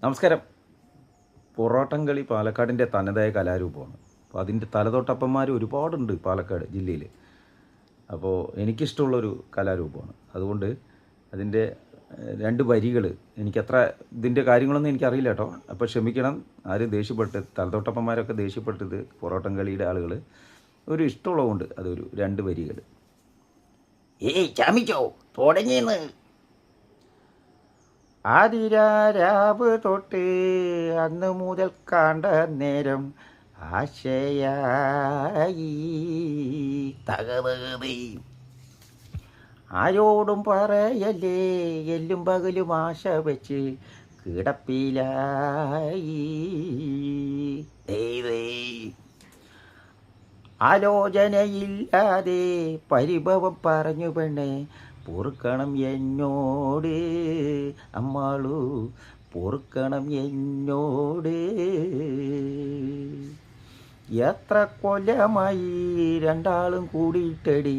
നമസ്കാരം. പൊറോട്ടം കളി പാലക്കാടിൻ്റെ തനതായ കലാരൂപമാണ്. അപ്പോൾ അതിൻ്റെ തലതൊട്ടപ്പന്മാർ ഒരുപാടുണ്ട് പാലക്കാട് ജില്ലയിൽ. അപ്പോൾ എനിക്കിഷ്ടമുള്ളൊരു കലാരൂപമാണ്. അതുകൊണ്ട് അതിൻ്റെ രണ്ട് വരികൾ എനിക്കത്ര ഇതിൻ്റെ കാര്യങ്ങളൊന്നും എനിക്കറിയില്ല കേട്ടോ. അപ്പോൾ ക്ഷമിക്കണം, ആരും ദേഷ്യപ്പെട്ട് തലതൊട്ടപ്പന്മാരൊക്കെ ദേഷ്യപ്പെട്ടത് പൊറോട്ടം കളിയുടെ ആളുകൾ ഒരു ഇഷ്ടമുള്ളതുകൊണ്ട് അതൊരു രണ്ട് വരികൾ. ഏയ് ചാമിച്ചോ തുടങ്ങിയെന്ന്. ആതിരാരാവ് തൊട്ട് അന്ന് മുതൽ കണ്ട നേരം ആശയായി തകതകതേ ആരോടും പറയല്ലേ, എല്ലും പകലും ആശ വെച്ച് കിടപ്പിലായി. ആലോചനയില്ലാതെ പരിഭവം പറഞ്ഞു പെണ്ണെ, പൊറുക്കണം എന്നോട് അമ്മാളു, പൊറുക്കണം എന്നോട്. എത്ര കൊല്ലമായി രണ്ടാളും കൂടിയിട്ടടി